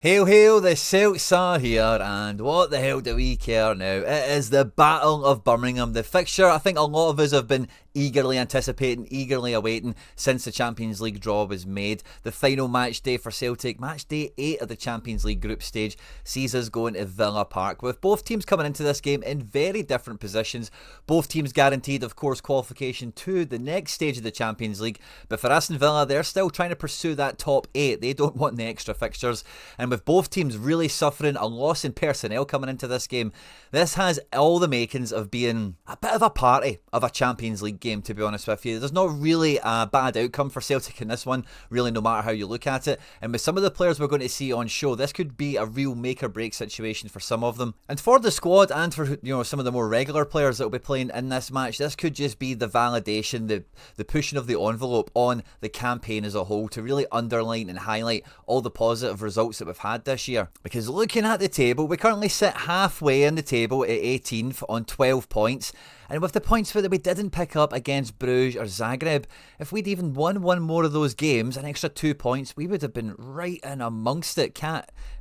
Hail, hail, the Celts are here, and what the hell do we care now? It is the Battle of Birmingham, the fixture I think a lot of us have been eagerly anticipating, eagerly awaiting since the Champions League draw was made. The final match day for Celtic, match day 8 of the Champions League group stage, sees us going to Villa Park, with both teams coming into this game in very different positions. Both teams guaranteed, of course, qualification to the next stage of the Champions League, but for Aston Villa, they're still trying to pursue that top 8. They don't want the extra fixtures, and with both teams really suffering a loss in personnel coming into this game, this has all the makings of being a bit of a party of a Champions League game, to be honest with you. There's not really a bad outcome for Celtic in this one, really, no matter how you look at it. And with some of the players we're going to see on show, this could be a real make or break situation for some of them. And for the squad and for some of the more regular players that will be playing in this match, this could just be the validation, the pushing of the envelope on the campaign as a whole to really underline and highlight all the positive results that we've had this year. Because looking at the table, we currently sit halfway in the table at 18th on 12 points. And with the points that we didn't pick up against Bruges or Zagreb, if we'd even won one more of those games, an extra 2 points, we would have been right in amongst it,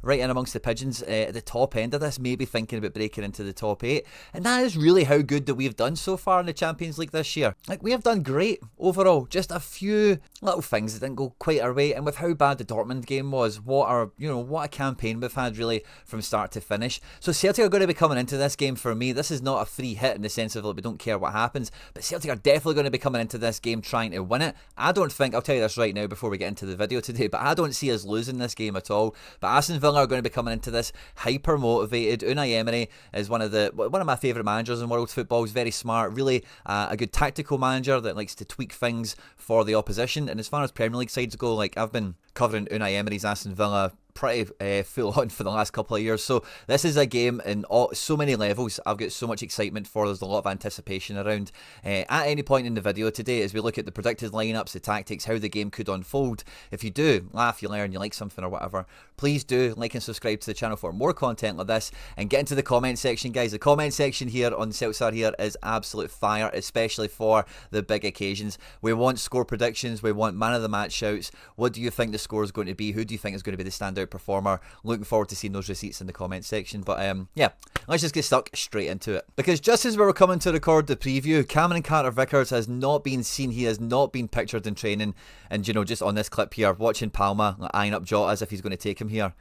right in amongst the pigeons at the top end of this, maybe thinking about breaking into the top 8. And that is really how good that we've done so far in the Champions League this year. Like, we have done great overall, just a few little things that didn't go quite our way, and with how bad the Dortmund game was, what a campaign we've had really from start to finish. So Celtic are going to be coming into this game, for me, this is not a free hit in the sense of, like, we don't care what happens, but Celtic are definitely going to be coming into this game trying to win it. I don't think, I'll tell you this right now before we get into the video today, but I don't see us losing this game at all. But Aston Villa are going to be coming into this hyper motivated. Unai Emery is one of my favourite managers in world football. He's very smart, really a good tactical manager that likes to tweak things for the opposition. And as far as Premier League sides go, like, I've been covering Unai Emery's Aston Villa pretty full on for the last couple of years, so this is a game in so many levels. I've got so much excitement for. There's a lot of anticipation around at any point in the video today as we look at the predicted lineups, the tactics, how the game could unfold. If you do laugh, you learn, you like something or whatever, please do like and subscribe to the channel for more content like this, and get into the comment section, guys. The comment section here on Celts Are Here is absolute fire, especially for the big occasions. We want score predictions, we want man of the match shouts. What do you think the score is going to be? Who do you think is going to be the standout performer? Looking forward to seeing those receipts in the comment section. But yeah, let's just get stuck straight into it, because just as we were coming to record the preview, Cameron Carter-Vickers has not been seen. He has not been pictured in training, and just on this clip here, watching Palma eyeing up Jota as if he's going to take him here,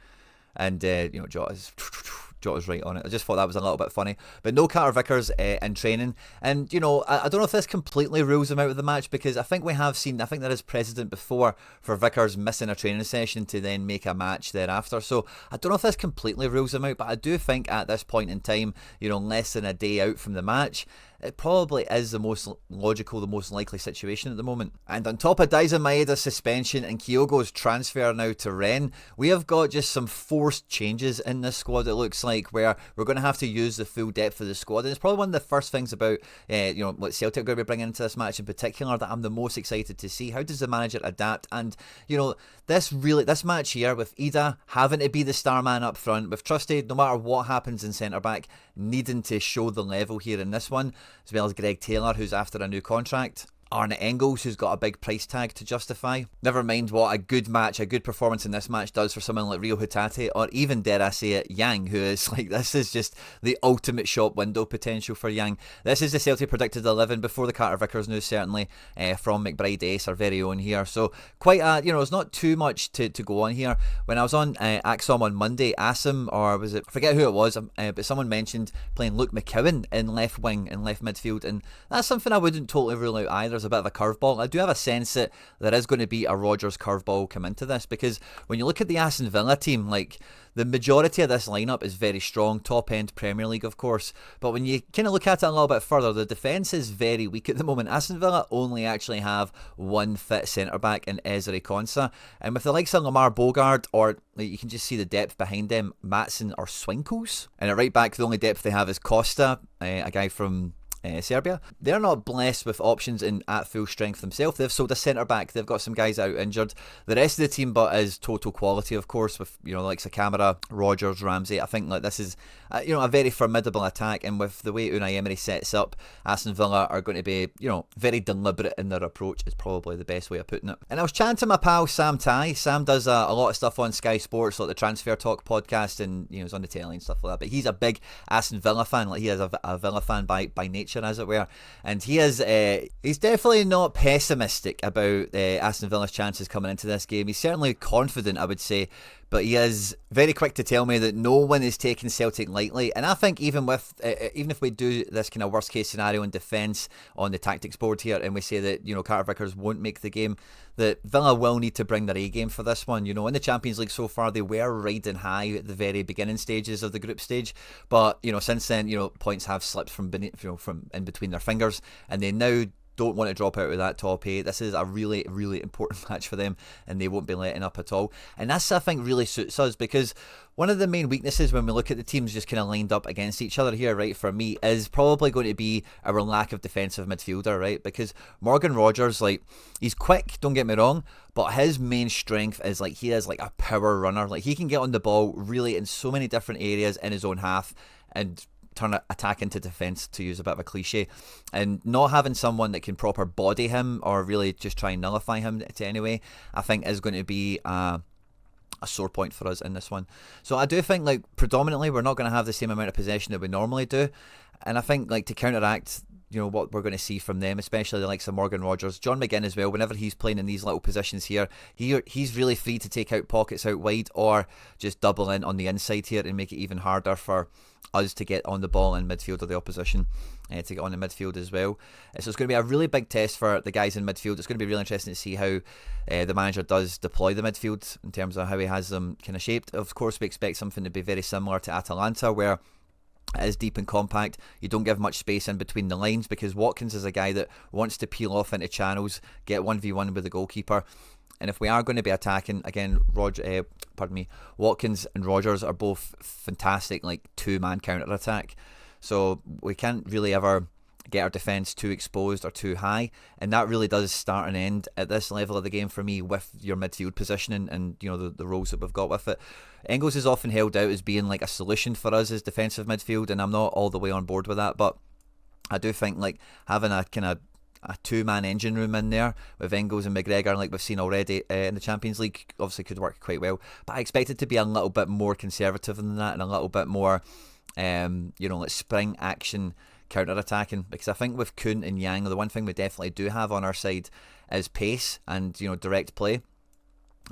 and Jota's right on it. I just thought that was a little bit funny. But no Carter-Vickers in training. And, I don't know if this completely rules him out of the match, because I think there is precedent before for Vickers missing a training session to then make a match thereafter. So I don't know if this completely rules him out, but I do think at this point in time, less than a day out from the match, it probably is the most logical, the most likely situation at the moment. And on top of Daizen Maeda's suspension and Kyogo's transfer now to Rennes, we have got just some forced changes in this squad, it looks like, where we're going to have to use the full depth of the squad. And it's probably one of the first things about what Celtic are going to be bringing into this match in particular that I'm the most excited to see. How does the manager adapt? And this match here, with Ida having to be the star man up front, with Trusty, no matter what happens in centre back, needing to show the level here in this one, as well as Greg Taylor, who's after a new contract, Arne Engels, who's got a big price tag to justify. Never mind what a good performance in this match does for someone like Rio Hatate, or even, dare I say it, Yang, who is like, this is just the ultimate shop window potential for Yang. This is the Celtic predicted 11 before the Carter-Vickers news, certainly, from McBride Ace, our very own here. So quite there's not too much to go on here. When I was on Axom on Monday, Asim, or was it, I forget who it was, but someone mentioned playing Luke McKeown in left wing and left midfield, and that's something I wouldn't totally rule out either. A bit of a curveball. I do have a sense that there is going to be a Rodgers curveball come into this, because when you look at the Aston Villa team, like, the majority of this lineup is very strong, top end Premier League, of course, but when you kind of look at it a little bit further, the defence is very weak at the moment. Aston Villa only actually have one fit centre back in Ezri Konsa, and with the likes of Lamar Bogard, or you can just see the depth behind them, Matson or Swinkles, and at right back the only depth they have is Costa, a guy from Serbia. They're not blessed with options in at full strength themselves. They've sold a centre back. They've got some guys out injured. The rest of the team, but is total quality, of course, with like Camara, Rodgers, Ramsey. I think like this is a very formidable attack, and with the way Unai Emery sets up, Aston Villa are going to be very deliberate in their approach. Is probably the best way of putting it. And I was chatting to my pal Sam Tighe. Sam does a lot of stuff on Sky Sports, like the Transfer Talk podcast, and he's on the telly and stuff like that. But he's a big Aston Villa fan. Like he is a Villa fan by nature, as it were, and he's definitely not pessimistic about Aston Villa's chances coming into this game. He's certainly confident, I would say, but he is very quick to tell me that no one is taking Celtic lightly. And I think even if we do this kind of worst case scenario in defence on the tactics board here, and we say that Carter-Vickers won't make the game, that Villa will need to bring their A game for this one. In the Champions League so far, they were riding high at the very beginning stages of the group stage, but since then points have slipped from in between their fingers, and they now don't want to drop out of that top 8. This is a really, really important match for them, and they won't be letting up at all. And this, I think, really suits us, because one of the main weaknesses when we look at the teams just kind of lined up against each other here, right, for me, is probably going to be our lack of defensive midfielder, right? Because Morgan Rodgers, like, he's quick, don't get me wrong, but his main strength is, like, he is like a power runner. Like, he can get on the ball really in so many different areas in his own half and turn attack into defence, to use a bit of a cliche. And not having someone that can proper body him or really just try and nullify him to anyway, I think is going to be a sore point for us in this one. So I do think, like, predominantly we're not going to have the same amount of possession that we normally do, and I think, like, to counteract what we're going to see from them, especially the likes of Morgan Rodgers, John McGinn as well, whenever he's playing in these little positions here, he's really free to take out pockets out wide or just double in on the inside here and make it even harder for us to get on the ball in midfield, or the opposition to get on the midfield as well. So it's going to be a really big test for the guys in midfield. It's going to be really interesting to see how the manager does deploy the midfield in terms of how he has them kind of shaped. Of course, we expect something to be very similar to Atalanta, where it is deep and compact. You don't give much space in between the lines, because Watkins is a guy that wants to peel off into channels, get 1v1 with the goalkeeper. And if we are going to be attacking, again, Watkins and Rodgers are both fantastic, like, two-man counter-attack. So we can't really ever get our defence too exposed or too high, and that really does start and end at this level of the game for me with your midfield positioning and the roles that we've got with it. Engels is often held out as being like a solution for us as defensive midfield, and I'm not all the way on board with that, but I do think, like, having a kind of a two-man engine room in there with Engels and McGregor, like we've seen already in the Champions League, obviously could work quite well. But I expect it to be a little bit more conservative than that, and a little bit more like spring action counter-attacking, because I think with Kuhn and Yang, the one thing we definitely do have on our side is pace and direct play.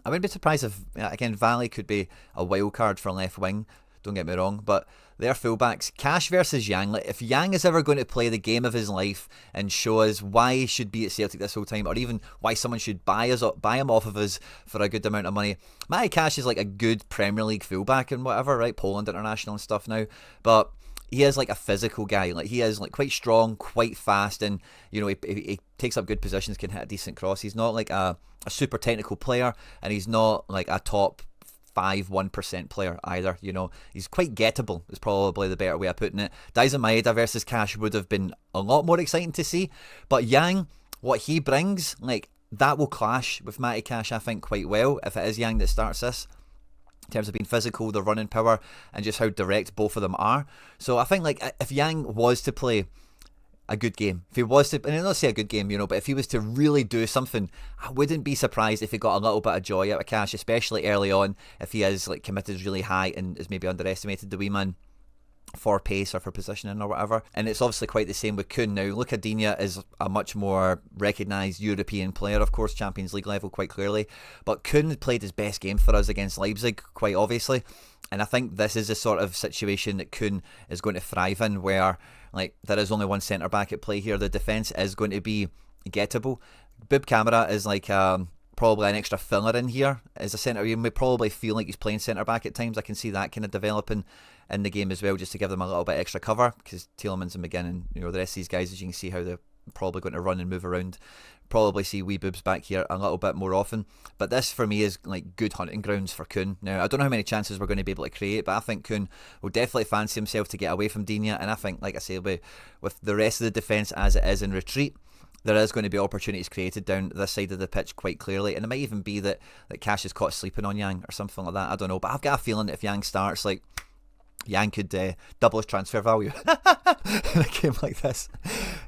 I wouldn't be surprised if, again, Valley could be a wild card for left wing, don't get me wrong, but their fullbacks, Cash versus Yang, like, if Yang is ever going to play the game of his life and show us why he should be at Celtic this whole time, or even why someone should buy him off of us for a good amount of money, Matty Cash is like a good Premier League fullback and whatever, right, Poland international and stuff now, but he is like a physical guy. Like, he is like quite strong, quite fast, and he takes up good positions, can hit a decent cross. He's not like a super technical player, and he's not like a top 1% player either. He's quite gettable, is probably the better way of putting it. Daizen Maeda versus Cash would have been a lot more exciting to see, but Yang, what he brings, like, that will clash with Matty Cash, I think, quite well, if it is Yang that starts this, in terms of being physical, the running power, and just how direct both of them are. So I think, like, if Yang was to play a good game, if he was to, and I don't say a good game, but if he was to really do something, I wouldn't be surprised if he got a little bit of joy out of Cash, especially early on, if he is, like, committed really high and is maybe underestimated, the wee man, for pace or for positioning or whatever. And it's obviously quite the same with Kuhn. Now, Lucadinha is a much more recognised European player, of course, Champions League level quite clearly, but Kuhn played his best game for us against Leipzig, quite obviously, and I think this is the sort of situation that Kuhn is going to thrive in, where, like, there is only one centre back at play here. The defence is going to be gettable. Bib Camara is like probably an extra filler in here as a centre. You may probably feel like he's playing centre back at times. I can see that kind of developing in the game as well, just to give them a little bit extra cover, because Tielemans and McGinn and the rest of these guys, as you can see how the probably going to run and move around. Probably see wee boobs back here a little bit more often. But this for me is like good hunting grounds for Kuhn. Now, I don't know how many chances we're going to be able to create, but I think Kuhn will definitely fancy himself to get away from Digne. And I think, like I say, with the rest of the defence as it is in retreat, there is going to be opportunities created down this side of the pitch quite clearly. And it might even be that Cash is caught sleeping on Yang or something like that. I don't know. But I've got a feeling that if Yang starts, like, Yang could double his transfer value in a game like this.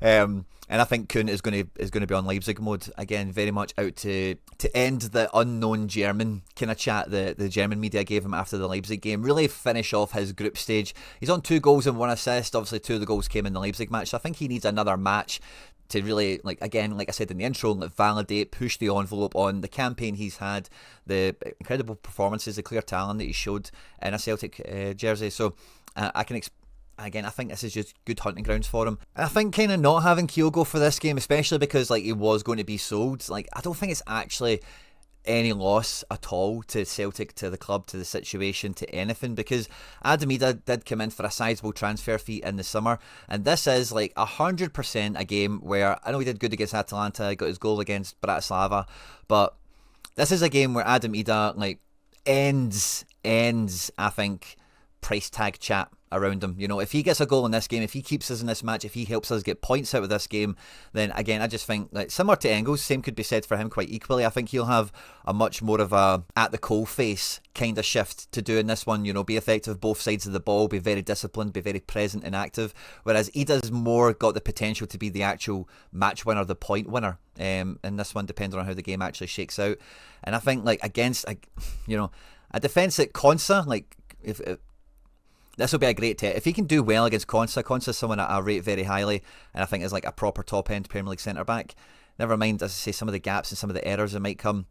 And I think Kuhn is going to be on Leipzig mode again, very much out to end the unknown German kind of chat the German media gave him after the Leipzig game. Really finish off his group stage. He's on 2 goals and 1 assist. Obviously, 2 of the goals came in the Leipzig match. So I think he needs another match to really, like I said in the intro, validate, push the envelope on the campaign he's had, the incredible performances, the clear talent that he showed in a Celtic jersey. So I think this is just good hunting grounds for him. And I think kind of not having Kyogo for this game, especially because like he was going to be sold, like I don't think it's actually any loss at all to Celtic, to the club, to the situation, to anything, because Adam Idah did come in for a sizable transfer fee in the summer, and this is like 100% a game where I know he did good against Atalanta, got his goal against Bratislava, but this is a game where Adam Idah like ends I think price tag chat around him. You know, if he gets a goal in this game, if he keeps us in this match, if he helps us get points out of this game, then again I just think like similar to Engels, same could be said for him quite equally. I think he'll have a much more of a at the coalface kind of shift to do in this one, you know, be effective both sides of the ball, be very disciplined, be very present and active, whereas Idah's more got the potential to be the actual match winner, the point winner in this one, depending on how the game actually shakes out. And I think like against a defence at Konsa, like if this will be a great test. If he can do well against Konsa is someone I rate very highly, and I think is like a proper top-end Premier League centre-back. Never mind, as I say, some of the gaps and some of the errors that might come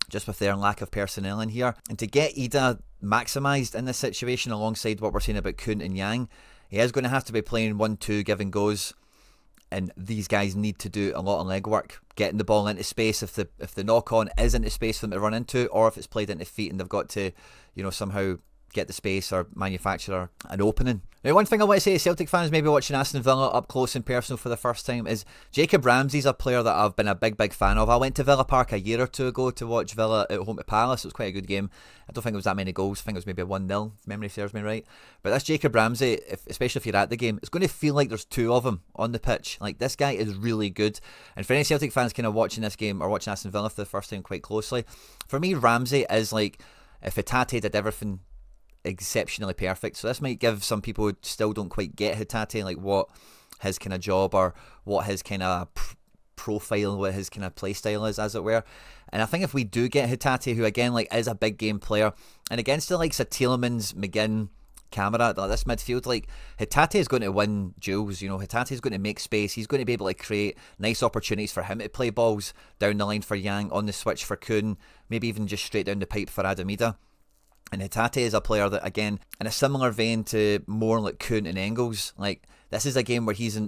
just with their lack of personnel in here. And to get Idah maximised in this situation alongside what we're saying about Kuhn and Yang, he is going to have to be playing 1-2 give and goes, and these guys need to do a lot of legwork, getting the ball into space if the knock-on is into space for them to run into, or if it's played into feet and they've got to, you know, somehow get the space or manufacture an opening. Now, one thing I want to say to Celtic fans maybe watching Aston Villa up close and personal for the first time is Jacob Ramsey's a player that I've been a big fan of. I went to Villa Park a year or two ago to watch Villa at home to Palace. It was quite a good game. I don't think it was that many goals. I think it was maybe a 1-0 if memory serves me right. But that's Jacob Ramsey, especially if you're at the game, it's going to feel like there's 2 of them on the pitch. Like, this guy is really good. And for any Celtic fans kind of watching this game or watching Aston Villa for the first time quite closely, for me Ramsey is like if Hatate did everything exceptionally perfect. So this might give some people who still don't quite get Hatate, like what his kind of job or what his kind of profile, what his kind of play style is, as it were. And I think if we do get Hatate, who again like is a big game player, and against the likes of Tielemans, McGinn, Camara, like this midfield, like Hatate is going to win duels. You know, Hatate is going to make space. He's going to be able to create nice opportunities for him to play balls down the line for Yang, on the switch for Kuhn, maybe even just straight down the pipe for Adam Idah. And Hatate is a player that, again, in a similar vein to more like Kuhn and Engels, like this is a game where he's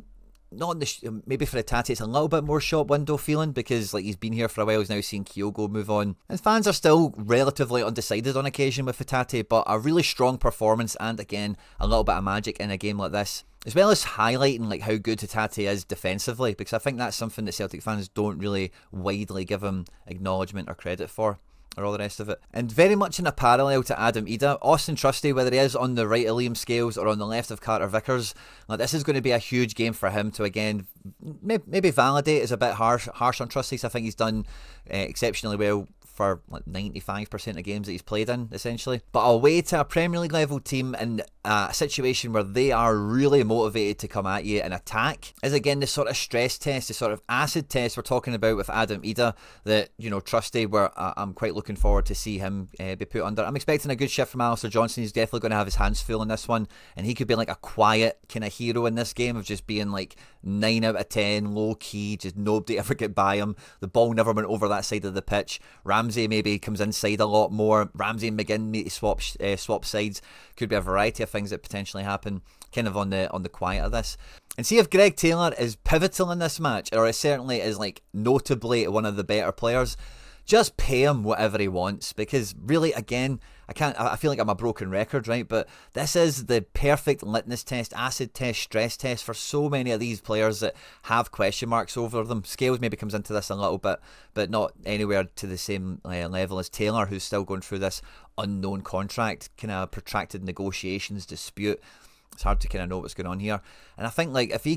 not in the maybe for Hatate it's a little bit more shop window feeling, because like he's been here for a while, he's now seen Kyogo move on, and fans are still relatively undecided on occasion with Hatate, but a really strong performance and again a little bit of magic in a game like this, as well as highlighting like how good Hatate is defensively, because I think that's something that Celtic fans don't really widely give him acknowledgement or credit for, or all the rest of it. And very much in a parallel to Adam Idah, Austin Trusty, whether he is on the right of Liam Scales or on the left of Carter-Vickers, like this is going to be a huge game for him to again maybe validate is a bit harsh on Trusty. So I think he's done exceptionally well for like 95% of games that he's played in, essentially. But away to a Premier League level team in a situation where they are really motivated to come at you and attack is again the sort of stress test, the sort of acid test we're talking about with Adam Idah that, you know, Trusty, where I'm quite looking forward to see him be put under. I'm expecting a good shift from Alistair Johnson. He's definitely going to have his hands full in this one, and he could be like a quiet kind of hero in this game of just being like 9 out of 10, low key, just nobody ever get by him. The ball never went over that side of the pitch. Ramsey maybe comes inside a lot more. Ramsey and McGinn maybe swap sides. Could be a variety of things that potentially happen kind of on the quiet of this. And see if Greg Taylor is pivotal in this match, or certainly is like notably one of the better players. Just pay him whatever he wants, because really, again, I feel like I'm a broken record, right? But this is the perfect litmus test, acid test, stress test for so many of these players that have question marks over them. Scales maybe comes into this a little bit, but not anywhere to the same level as Taylor, who's still going through this unknown contract, kind of protracted negotiations, dispute. It's hard to kind of know what's going on here. And I think like if he's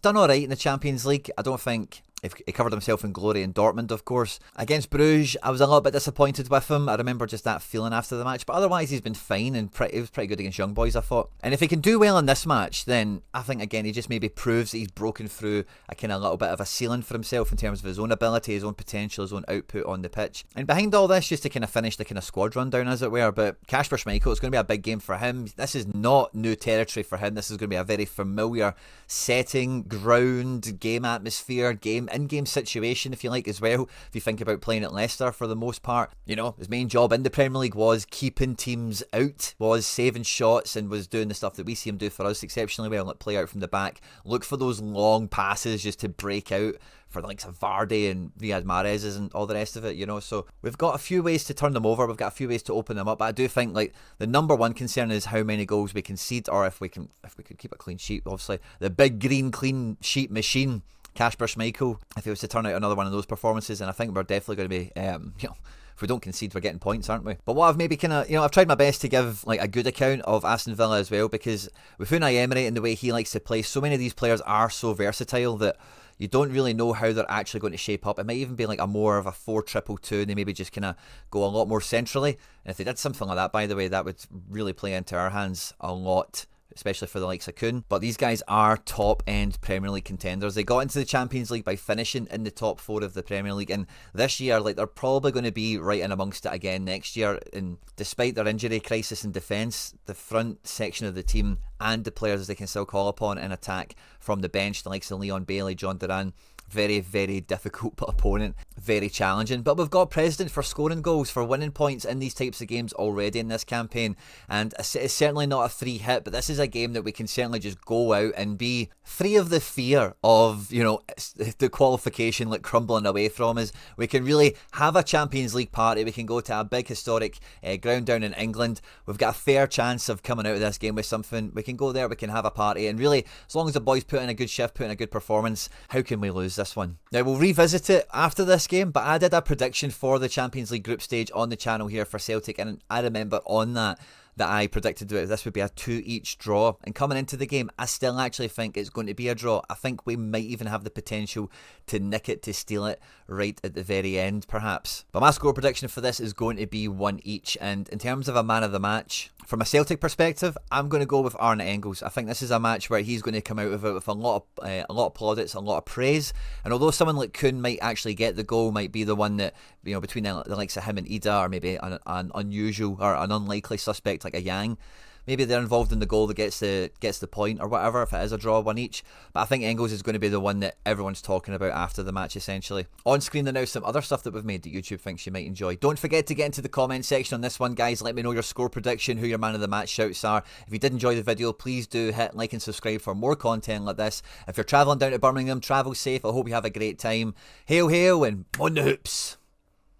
done all right in the Champions League. I don't think he covered himself in glory in Dortmund, of course. Against Bruges, I was a little bit disappointed with him. I remember just that feeling after the match. But otherwise, he's been fine and he was pretty good against Young Boys, I thought. And if he can do well in this match, then I think, again, he just maybe proves that he's broken through a kind of little bit of a ceiling for himself in terms of his own ability, his own potential, his own output on the pitch. And behind all this, just to kind of finish the kind of squad rundown, as it were, but Kasper Schmeichel, it's going to be a big game for him. This is not new territory for him. This is going to be a very familiar setting, ground, game atmosphere, in-game situation, if you like, as well. If you think about playing at Leicester for the most part, you know, his main job in the Premier League was keeping teams out, was saving shots, and was doing the stuff that we see him do for us exceptionally well, like play out from the back, look for those long passes just to break out for the likes of Vardy and Riyad Mahrez and all the rest of it, you know. So we've got a few ways to turn them over, we've got a few ways to open them up, but I do think like the number one concern is how many goals we concede, or if we could keep a clean sheet. Obviously the big green clean sheet machine, Kasper Schmeichel, if he was to turn out another one of those performances, and I think we're definitely going to be, you know, if we don't concede, we're getting points, aren't we? But what I've maybe kind of, you know, I've tried my best to give like a good account of Aston Villa as well, because with Unai Emery and the way he likes to play, so many of these players are so versatile that you don't really know how they're actually going to shape up. It might even be like a more of a 4-2-2, and they maybe just kind of go a lot more centrally. And if they did something like that, by the way, that would really play into our hands a lot, especially for the likes of Kuhn. But these guys are top-end Premier League contenders. They got into the Champions League by finishing in the top 4 of the Premier League, and this year, like, they're probably going to be right in amongst it again next year. And despite their injury crisis in defence, the front section of the team and the players they can still call upon in attack from the bench, the likes of Leon Bailey, John Duran, very, very difficult opponent, very challenging. But we've got precedent for scoring goals, for winning points in these types of games already in this campaign. And it's certainly not a free hit, but this is a game that we can certainly just go out and be free of the fear of, you know, the qualification like crumbling away from us. We can really have a Champions League party. We can go to a big historic ground down in England. We've got a fair chance of coming out of this game with something. We can go there, we can have a party, and really, as long as the boys put in a good shift, put in a good performance, how can we lose this one? Now, we'll revisit it after this game, but I did a prediction for the Champions League group stage on the channel here for Celtic, and I remember on that I predicted that this would be a 2-each draw. And coming into the game, I still actually think it's going to be a draw. I think we might even have the potential to nick it, to steal it right at the very end, perhaps. But my score prediction for this is going to be 1 each. And in terms of a man of the match, from a Celtic perspective, I'm going to go with Arne Engels. I think this is a match where he's going to come out of it with a lot of plaudits, a lot of praise. And although someone like Kuhn might actually get the goal, might be the one that, you know, between the likes of him and Ida, or maybe an unusual or an unlikely suspect like a Yang, maybe they're involved in the goal that gets the point or whatever, if it is a draw, 1 each. But I think Engels is going to be the one that everyone's talking about after the match, essentially. On screen there now, some other stuff that we've made that YouTube thinks you might enjoy. Don't forget to get into the comment section on this one, guys. Let me know your score prediction, who your man of the match shouts are. If you did enjoy the video, please do hit like and subscribe for more content like this. If you're travelling down to Birmingham, travel safe. I hope you have a great time. Hail, hail, and on the hoops!